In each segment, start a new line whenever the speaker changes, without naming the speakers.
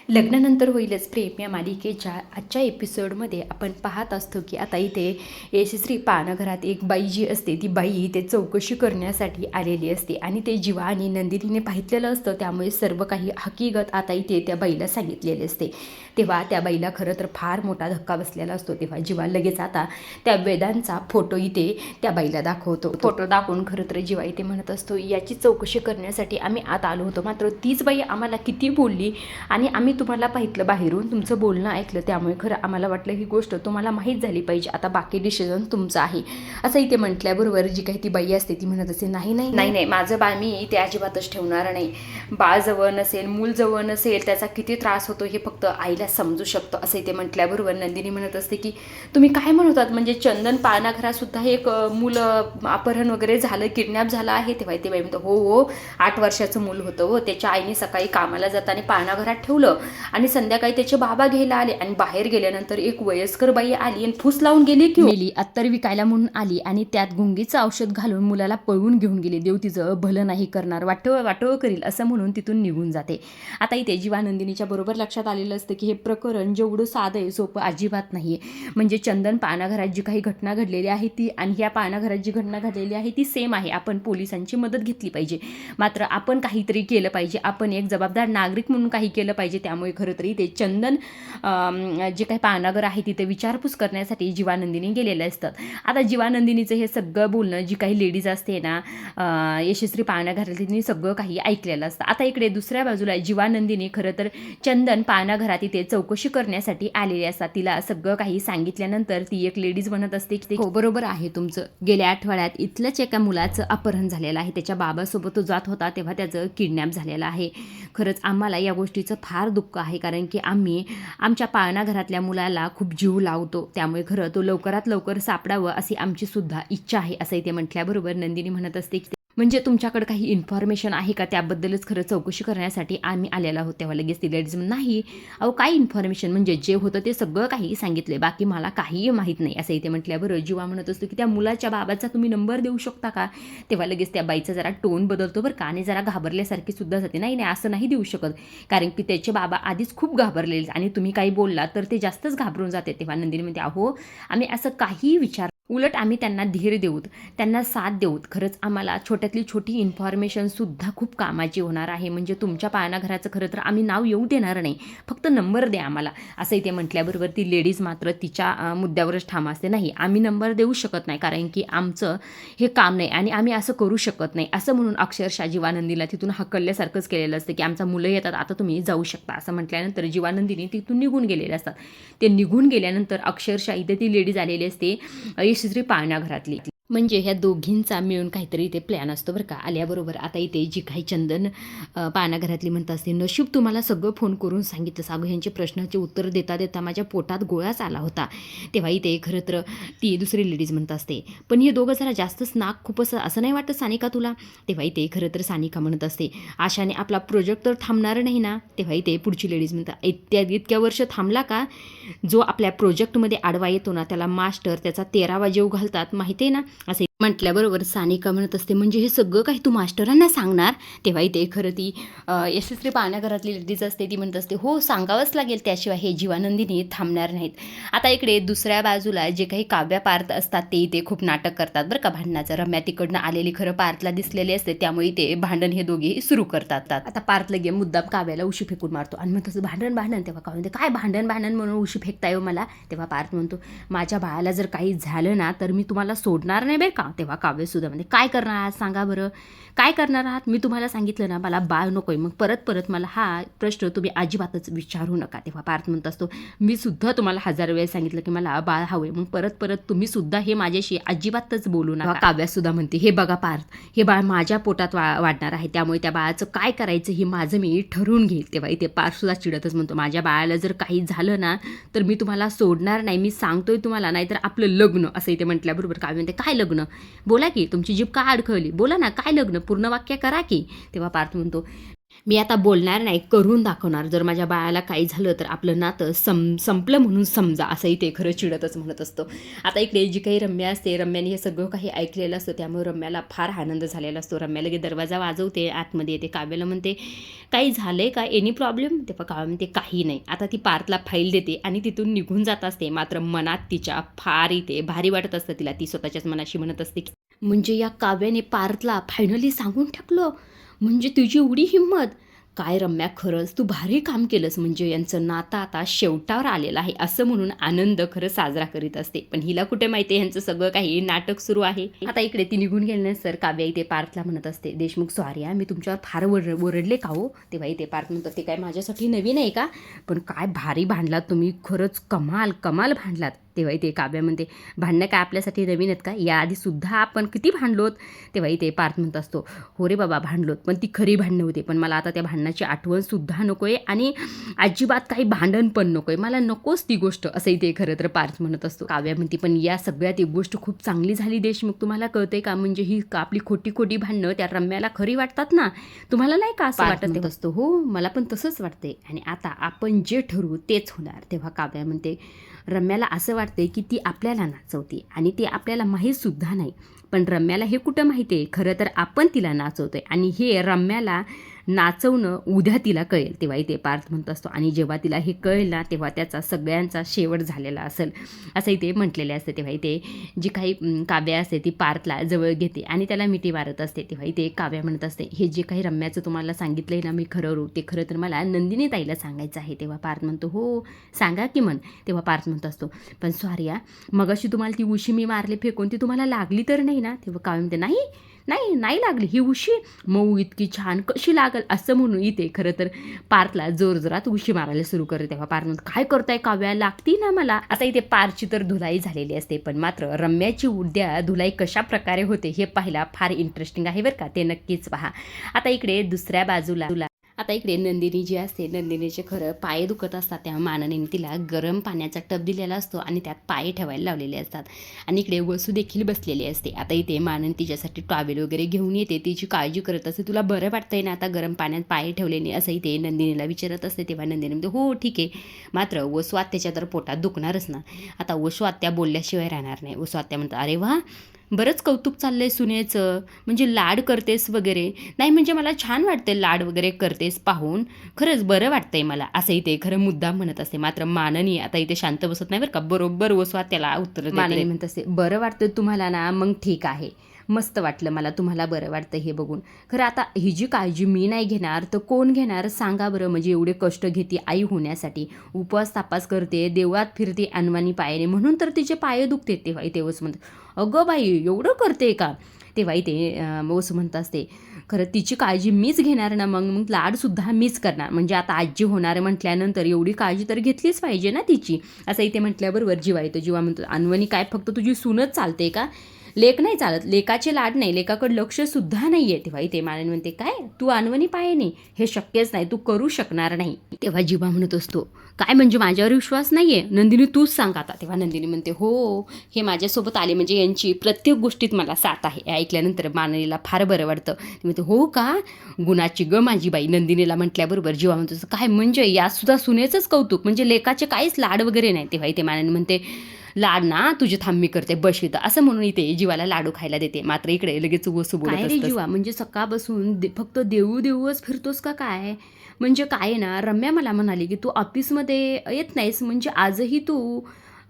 लग्नानंतर होईलच प्रेम या मालिकेच्या आजच्या एपिसोडमध्ये आपण पाहत असतो की आता इथे यशस्वी पानघरात एक बाई जी असते ती बाई ते चौकशी करण्यासाठी आलेली असते आणि ते जीवा आणि नंदिनीने पाहितलेलं असतं. त्यामुळे सर्व काही हकीकत आता इथे त्या बाईला सांगितलेले असते. तेव्हा त्या बाईला खरं तर फार मोठा धक्का बसलेला असतो. तेव्हा जीवा लगेच आता त्या वेदांचा फोटो इथे त्या बाईला दाखवतो. फोटो दाखवून खरं तर जीवा इथे म्हणत असतो याची चौकशी करण्यासाठी आम्ही आत आलो होतो, मात्र तीच बाई आम्हाला किती बोलली आणि आम्ही तुम्हाला पाहितलं बाहेरून, तुमचं बोलणं ऐकलं, त्यामुळे खरं आम्हाला वाटलं ही गोष्ट तुम्हाला माहीत झाली पाहिजे. आता बाकी डिसिजन तुमचं आहे असं इथे म्हटल्याबरोबर जी काही ती बाई असते ती म्हणत असे नाही नाही नाही नाही माझं बाळ मी ते अजिबातच ठेवणार नाही. बाळ जवळ नसेल, मूल जवळ नसेल, त्याचा किती त्रास होतो हे फक्त आईला समजू शकतो असं इथे म्हटल्याबरोबर नंदिनी म्हणत असते की तुम्ही काय म्हणतात, म्हणजे चंदन पाळणाघरातसुद्धा एक मुलं अपहरण वगैरे झालं, किडनॅप झालं आहे. तेव्हा ते बाई म्हणतो हो हो 8 वर्षाचं मूल होतं हो, त्याच्या आईने सकाळी कामाला जाताना पाळणाघरात ठेवलं आणि संध्याकाळी त्याचे बाबा घ्यायला आले आणि बाहेर गेल्यानंतर एक वयस्कर बाई आली आणि फूस लावून गेली की मेली, अत्तर विकायला म्हणून आली आणि त्यात गुंगीचं औषध घालून मुलाला पळवून घेऊन गेली. देव तिचं भलं नाही करणार, वाटव करील असं म्हणून तिथून निघून जाते. आता इथे जीवानंदिनीच्या बरोबर लक्षात आलेलं असतं की हे प्रकरण जेवढं साधं आहे सोपं अजिबात नाहीये. म्हणजे चंदन पाळणाघरात जी काही घटना घडलेली आहे ती आणि ह्या पाळणाघरात जी घटना घडलेली आहे ती सेम आहे. आपण पोलिसांची मदत घेतली पाहिजे, मात्र आपण काहीतरी केलं पाहिजे, आपण एक जबाबदार नागरिक म्हणून काही केलं पाहिजे. त्यामुळे खरं तरी ते चंदन जे काही पाळणाघर आहे तिथे विचारपूस करण्यासाठी जीवानंदिनी गेलेले असतात. आता जीवानंदिनीचं हे सगळं बोलणं जी काही लेडीज असते ना यशस्वी पाळणाघरात तिने सगळं काही ऐकलेलं असतं. आता इकडे दुसऱ्या बाजूला जीवानंदिनी खरं तर चंदन पाळणाघरात इथे चौकशी करण्यासाठी आलेली असतात. तिला सगळं काही सांगितल्यानंतर ती एक लेडीज म्हणत असते की हो बरोबर आहे तुमचं, गेल्या आठवड्यात इथलंच एका मुलाचं अपहरण झालेलं आहे, त्याच्या बाबासोबत तो जात होता तेव्हा त्याचं किडनॅप झालेलं आहे. खरंच आम्हाला या गोष्टीचं फार दुःख आहे, कारण की आम्ही आमच्या पाळणाघरातल्या मुलाला खूप जीव लावतो. त्यामुळे खरं तो लवकरात लवकर सापडावं अशी आमची सुद्धा इच्छा आहे असं इथे म्हटल्याबरोबर नंदिनी म्हणत असते की म्हणजे तुमच्याकडे काही इन्फॉर्मेशन आहे का, त्याबद्दलच खरं चौकशी करण्यासाठी आम्ही आलेलो आहोत. तेव्हा लगेच ती लेडीज नाही अहो काय इन्फॉर्मेशन, म्हणजे जे होतं ते सगळं काही सांगितलंय, बाकी मला काहीही माहीत नाही असं इथे म्हटल्याबरोबर जीवा म्हणत असतो की त्या मुलाच्या बाबाचा तुम्ही नंबर देऊ शकता का. तेव्हा लगेच त्या बाईचा जरा टोन बदलतो बरं का, आणि जरा घाबरल्यासारखी सुद्धा जाते. नाही नाही असं नाही देऊ शकत, कारण की त्याचे बाबा आधीच खूप घाबरलेले आणि तुम्ही काही बोलला तर ते जास्तच घाबरून जाते. तेव्हा नंदिनी म्हणते अहो आम्ही असं काही विचार, उलट आम्ही त्यांना धीर देऊत, त्यांना साथ देऊत. खरंच आम्हाला छोट्यातली छोटी इन्फॉर्मेशनसुद्धा खूप कामाची होणार आहे. म्हणजे तुमच्या पाळणाघराचं खरं तर आम्ही नाव येऊ देणार नाही, फक्त नंबर द्या आम्हाला असं इथे म्हटल्याबरोबर ती लेडीज मात्र तिच्या मुद्द्यावरच ठाम असते. नाही आम्ही नंबर देऊ शकत नाही, कारण की आमचं हे काम नाही आणि आम्ही असं करू शकत नाही असं म्हणून अक्षरशः जीवानंदीला तिथून हकलल्यासारखंच केलेलं असतं की आमचा मुलं येतात आता तुम्ही जाऊ शकता असं म्हटल्यानंतर जीवानंदीने तिथून निघून गेलेले असतात. ते निघून गेल्यानंतर अक्षरशः इथे ती लेडीज आलेली असते यशस्वी पाळणाघरातली. म्हणजे ह्या दोघींचा मिळून काहीतरी इथे प्लॅन असतो बरं का. आल्याबरोबर आता इथे जी काही चंदन पाळणाघरातली म्हणत असते नशीब तुम्हाला सगळं फोन करून सांगितलं, सागू ह्यांचे प्रश्नाचे उत्तर देता देता माझ्या पोटात गोळाच आला होता. तेव्हा इथे खरं तर ती दुसरी लेडीज म्हणत असते पण हे दोघं जरा जास्तच नाक खूप असं नाही वाटत सानिका तुला. तेव्हा इथे खरं तर सानिका म्हणत असते आशाने आपला प्रोजेक्ट तर थांबणार नाही ना. तेव्हा इथे पुढची लेडीज म्हणतात इतक्या वर्ष थांबला का, जो आपल्या प्रोजेक्टमध्ये आडवा येतो ना त्याला मास्टर त्याचा 13वा जीव घालतात माहिती आहे ना असे म्हटल्याबरोबर सानिका म्हणत असते म्हणजे हे सगळं काही तू मास्टरांना सांगणार. तेव्हा इथे खरं ती यशस्वी पाळणाघरातली लेडीज असते ती म्हणत असते हो सांगावंच लागेल, त्याशिवाय हे जीवानंदिनी थांबणार नाहीत. आता इकडे दुसऱ्या बाजूला जे काही काव्या पार्थ असतात ते इथे खूप नाटक करतात बरं का भांडणाचं. रम्या तिकडनं आलेली खरं पार्थला दिसलेली असते, त्यामुळे ते भांडण हे दोघे सुरू करतात. आता पार्थ लगे मुद्दाम काव्याला उशी फेकून मारतो आणि मग तसं भांडण. तेव्हा काव्या म्हणते काय भांडण म्हणून उशी फेकताय मला. तेव्हा पार्थ म्हणतो माझ्या बाळाला जर काही झालं ना तर मी तुम्हाला सोडणार नाही बरं का. तेव्हा काव्यसुद्धा म्हणजे काय करणार आहात सांगा बरं, काय करणार आहात. मी तुम्हाला सांगितलं ना मला बाळ नकोय, मग परत मला हा प्रश्न तुम्ही अजिबातच विचारू नका. तेव्हा पार्थ म्हणत असतो मी सुद्धा तुम्हाला 1000 वेळा सांगितलं की मला बाळ हवंय, मग परत तुम्ही सुद्धा हे माझ्याशी अजिबातच बोलू नका. काव्यासुद्धा म्हणते हे बघा पार्थ, हे बाळ माझ्या पोटात वाढणार आहे, त्यामुळे त्या बाळाचं काय करायचं हे माझं मी ठरवून घेईल. तेव्हा इथे पार्थसुद्धा चिडतच म्हणतो माझ्या बाळाला जर काही झालं ना तर मी तुम्हाला सोडणार नाही, मी सांगतोय तुम्हाला, नाहीतर आपलं लग्न असं इथे म्हटल्याबरोबर काव्य म्हणते काय लग्न, बोला की तुमची जीभ का अडखळली, बोला ना काय लग्न, पूर्ण वाक्य करा की. तेव्हा पार्थ म्हणतो मी आता बोलणार नाही, करून दाखवणार. जर माझ्या बाळाला काही झालं तर आपलं नातं संपलं म्हणून समजा, असंही ते खरं चिडतच म्हणत असतो. आता इकडे जी काही रम्या असते, रम्याने हे सगळं काही ऐकलेलं असतं, त्यामुळे रम्याला फार आनंद झालेला असतो. रम्या लगेच दरवाजा वाजवते, आतमध्ये येते. काव्याला म्हणते, काही झालंय का, एनी प्रॉब्लेम? तेव्हा काव्या म्हणते, काही नाही. आता ती पार्थला फाईल देते आणि तिथून निघून जात असते. मात्र मनात तिच्या फार इथे भारी वाटत असतं तिला. ती स्वतःच्याच मनाशी म्हणत असते, म्हणजे या काव्याने पार्थला फायनली सांगून टाकलं, म्हणजे तुझी एवढी हिंमत. काय रम्या, खरंच तू भारी काम केलंस, म्हणजे यांचं नातं आता शेवटावर आलेलं आहे, असं म्हणून आनंद खरं साजरा करीत असते. पण हिला कुठे माहिती आहे ह्यांचं सगळं काही नाटक सुरू आहे. आता इकडे ती निघून गेल्यानंतर काव्या इथे पार्थला म्हणत असते, देशमुख सॉरी मी तुमच्यावर फार ओरडले का हो? तेव्हा इथे पार्थ म्हणत असते, काय माझ्यासाठी नवीन आहे का? पण काय भारी भांडलात तुम्ही, खरंच कमाल भांडलात. तेव्हा इथे काव्या म्हणते, भांडणं काय आपल्यासाठी नवीन आहेत का? याआधीसुद्धा आपण किती भांडलोत. तेव्हा इथे पार्थ म्हणत असतो, हो रे बाबा भांडलोत, पण ती खरी भांडणं होती. पण मला आता त्या भांडणाची आठवणसुद्धा नको आहे आणि अजिबात काही भांडण पण नको आहे, मला नकोच ती गोष्ट, असं इथे खरं तर पार्थ म्हणत असतो. काव्या म्हणते, पण या सगळ्यात एक गोष्ट खूप चांगली झाली देशमुख, तुम्हाला कळतंय का? म्हणजे ही आपली खोटी भांडणं त्या रम्याला खरी वाटतात ना, तुम्हाला नाही का असं वाटत असतो? हो, मला पण तसंच वाटते आणि आता आपण जे ठरवू तेच होणार. तेव्हा काव्या म्हणते, रम्याला असं वाटते की ती आपल्याला नाचवते आणि ते आपल्याला माहीतसुद्धा नाही. पण रम्याला हे कुठं माहिती आहे, खरं तर आपण तिला नाचवतोय आणि हे रम्याला नाचवणं उद्या तिला कळेल. तेव्हा इथे पार्थ म्हणत असतो, आणि जेव्हा तिला हे कळेल ना, तेव्हा त्याचा सगळ्यांचा शेवट झालेला असेल, असं इथे म्हटलेले असते. तेव्हा इथे जी काही काव्या असते ती पार्थला जवळ घेते आणि त्याला मिठी मारत असते. तेव्हा इथे काव्या म्हणत असते, हे जे काही रम्याचं तुम्हाला सांगितलंय ना मी खरं ते खरं तर मला नंदिनी ताईला सांगायचं आहे. तेव्हा पार्थ म्हणतो, हो सांगा की म्हण. तेव्हा पार्थ म्हणत असतो, पण सॉरी मगाशी तुम्हाला ती उशी मी मारली फेकून, ती तुम्हाला लागली तर नाही ना? तेव्हा काव्या म्हणते, नाही लागली ही उशी, मऊ इतकी छान कशी लागल, असं म्हणून इथे खरं तर पार्थला जोरात उशी मारायला सुरू करते. तेव्हा पार्थ म्हणतो, काय करताय काव्या, लागती ना मला. आता इथे पार्थची तर धुलाई झालेली असते, पण मात्र रम्याची उद्या धुलाई कशा प्रकारे होते हे पाहायला फार इंटरेस्टिंग आहे बरं का, ते नक्कीच पहा. आता इकडे दुसऱ्या बाजूला आता इकडे नंदिनी जी असते, नंदिनीचे खरं पाय दुखत असतात, तेव्हा माननीने तिला गरम पाण्याचा टब दिलेला असतो आणि त्यात पाय ठेवायला लावलेले असतात आणि इकडे वसू देखील बसलेली असते. आता इथे मानन तिच्यासाठी टॉवेल वगैरे घेऊन येते, तिची काळजी करत असते. तुला बरं वाटतंय ना आता गरम पाण्यात पाय ठेवलेने, असं इथे नंदिनीला विचारत असते. तेव्हा नंदिनी म्हणते, हो ठीक आहे. मात्र वसू आत्याच्या तर पोटात दुखणारच ना. आता वसू आत्या बोलल्याशिवाय राहणार नाही. वसू आत्या म्हणतात, अरे वा बरंच कौतुक चाललंय सुनेचं, म्हणजे लाड करतेस वगैरे. नाही म्हणजे मला छान वाटते लाड वगैरे करतेस पाहून, खरंच बरं वाटतंय मला, असं इथे खरं मुद्दाम म्हणत असते. मात्र माननी आता इथे शांत बसत नाही बरं का, बरोबर वसवात त्याला उत्तर माननी म्हणत असते, बरं वाटतं तुम्हाला ना, मग ठीक आहे, मस्त वाटलं मला तुम्हाला बरं वाटतं हे बघून. खरं आता ही जी काळजी मी नाही घेणार तर कोण घेणार सांगा बरं. म्हणजे एवढे कष्ट घेते आई होण्यासाठी, उपवास तापास करते, देवळात फिरते अनवाणी पायाने, म्हणून तर तिचे पाय दुखते. तेव्हा इथे वसू म्हणते, अगं बाई एवढं करते का? तेव्हा इथे वसू म्हणत असते, खरं तिची काळजी मीच घेणार ना, मग लाडसुद्धा मीच करणार. म्हणजे आता आजी होणार म्हटल्यानंतर एवढी काळजी तर घेतलीच पाहिजे ना तिची, असं इथे म्हटल्याबरोबर जीवा येतो. जीवा म्हणतो, अनवणी काय फक्त तुझी सूनच चालते का? लेक नाही चालत, लेकाचे लाड नाही, लेकाकडे लक्षसुद्धा नाही आहे. तेव्हा इथे माननी म्हणते, काय तू अनवणी पायाने, हे शक्यच नाही, तू करू शकणार नाही. तेव्हा जीवा म्हणत असतो, काय म्हणजे माझ्यावर विश्वास नाही आहे? नंदिनी तूच सांग आता. तेव्हा नंदिनी म्हणते, हो हे माझ्यासोबत आले म्हणजे यांची प्रत्येक गोष्टीत मला साथ आहे. हे ऐकल्यानंतर माननीला फार बरं वाटतं. ती म्हणते, हो का, गुणाची ग माझी बाई. नंदिनीला म्हटल्याबरोबर जीवा म्हणतो, काय म्हणजे यासुद्धा सुनेचंच कौतुक, म्हणजे लेकाचे काहीच लाड वगैरे नाही. तेव्हा इथे माननी म्हणते, लाड ना तुझी थांबी करते बस इथं, असं म्हणून इथे जीवाला लाडू खायला देते. मात्र इकडे लगेच वसू बोलत असते, जीवा म्हणजे सकाळपासून फक्त देऊच फिरतोस का काय? म्हणजे काय ना, रम्या मला म्हणाली की तू ऑफिसमध्ये येत नाहीस, म्हणजे आजही तू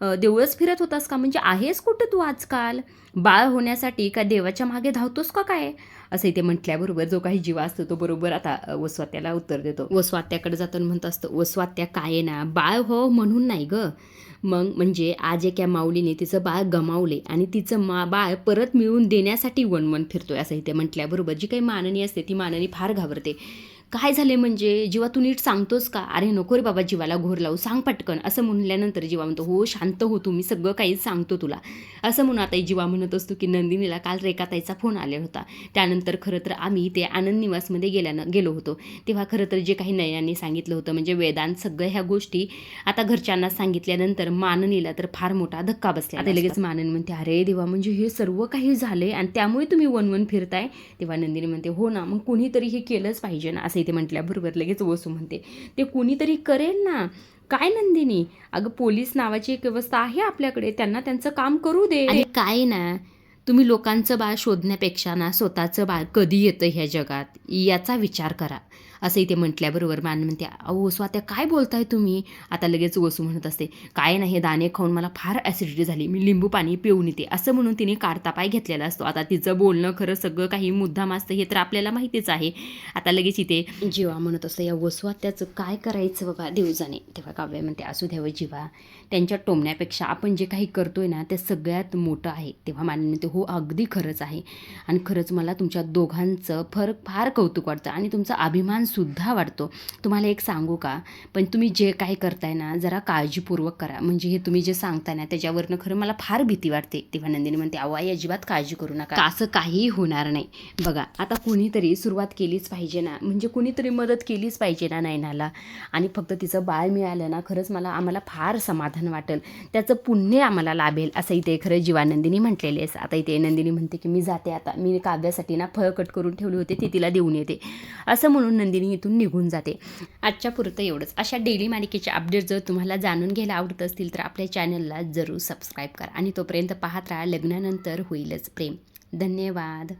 देऊळच फिरत होतास का? म्हणजे आहेस कुठं तू आजकाल? बाळ होण्यासाठी का देवाच्या मागे धावतोस का काय? असं इथे म्हटल्याबरोबर जो काही जीवा असतो तो बरोबर आता वसवात्याला उत्तर देतो. वसवात्याकडे जातो म्हणत असतो, वसवात्या काय ना, बाळ हो म्हणून नाही ग, मग म्हणजे आज एका माऊलीने तिचं बाळ गमावले आणि तिचं बाळ परत मिळवून देण्यासाठी वणवण फिरतोय, असं इथे म्हटल्याबरोबर जी काही माननी असते ती माननी फार घाबरते. काय झाले म्हणजे, जीवा तू नीट सांगतोस का? अरे नको रे बाबा जीवाला घोर लावू, सांग पटकन, असं म्हणल्यानंतर जीवा म्हणतो, हो शांत हो मी सगळं काही सांगतो तुला, असं म्हणून आता जीवा म्हणत असतो की नंदिनीला काल रेखाताईचा फोन आला होता. त्यानंतर खरं तर आम्ही ते आनंद निवासमध्ये गेलो होतो. तेव्हा खरं तर जे काही नयनांनी सांगितलं होतं, म्हणजे वेदांत सगळ्या ह्या गोष्टी आता घरच्यांना सांगितल्यानंतर माननीला तर फार मोठा धक्का बसला. आता लगेच माननी म्हणते, अरे देवा म्हणजे हे सर्व काही झाले आणि त्यामुळे तुम्ही वनवन फिरताय? तेव्हा नंदिनी म्हणते, हो ना, मग कोणीतरी हे केलंच पाहिजे ना, असं असे ते म्हटल्याबरोबर लगेच वसू म्हणते, ते कुणीतरी करेल ना. काय नंदिनी, अगं पोलीस नावाची एक व्यवस्था आहे आपल्याकडे, त्यांना त्यांचं काम करू दे. आणि काय ना, तुम्ही लोकांचं बाळ शोधण्यापेक्षा ना स्वतःचं बाळ कधी येतं ह्या जगात याचा विचार करा, असंही ते म्हटल्याबरोबर मान म्हणते, अहो स्वात्या काय बोलताय तुम्ही. आता लगेच वसू म्हणत असते, काय नाही, हे दाणे खाऊन मला फार ॲसिडिटी झाली, मी लिंबू पाणी पिऊन येते, असं म्हणून तिने काढता पाय घेतलेला असतो. आता तिचं बोलणं खरं सगळं काही मुद्दाम असतं हे तर आपल्याला माहितीच आहे. आता लगेच इथे जीवा म्हणत असतं, या वसवात्याचं काय करायचं बाबा देव जाणे. तेव्हा काव्य म्हणते, असू द्यावं जीवा, त्यांच्या टोमण्यापेक्षा आपण जे काही करतोय ना ते सगळ्यात मोठं आहे. तेव्हा मान म्हणते, हो अगदी खरंच आहे, आणि खरंच मला तुमच्या दोघांचं फार कौतुक वाटतं आणि तुमचा अभिमानसुद्धा वाटतो. तुम्हाला एक सांगू का, पण तुम्ही जे काही करताय ना जरा काळजीपूर्वक करा, म्हणजे हे तुम्ही जे सांगताय ना त्याच्यावरनं खरं मला फार भीती वाटते. तेव्हा नंदिनी म्हणते, अहो आई अजिबात काळजी करू नका, असं काहीही होणार नाही. बघा आता कुणीतरी सुरुवात केलीच पाहिजे ना, म्हणजे कुणीतरी मदत केलीच पाहिजे ना नयनाला, आणि फक्त तिचं बाळ मिळालं ना खरंच आम्हाला फार समाधान वाटेल, त्याचं पुण्य आम्हाला लाभेल, असं इथे खरं जीवानंदिनी म्हटलेले आहे. आता इथे नंदिनी म्हणते की मी जाते आता, मी काव्यासाठी ना फळं कट करून ठेवली होते ती तिला देऊन येते, असं म्हणून नंदिनी इथून निघून जाते. आजच्या पुरतं एवढंच. अशा डेली मालिकेचे अपडेट जर तुम्हाला जाणून घ्यायला आवडत असतील तर आपल्या चॅनलला जरूर सबस्क्राईब करा, आणि तोपर्यंत पाहत राहा लग्नानंतर होईलच प्रेम. धन्यवाद.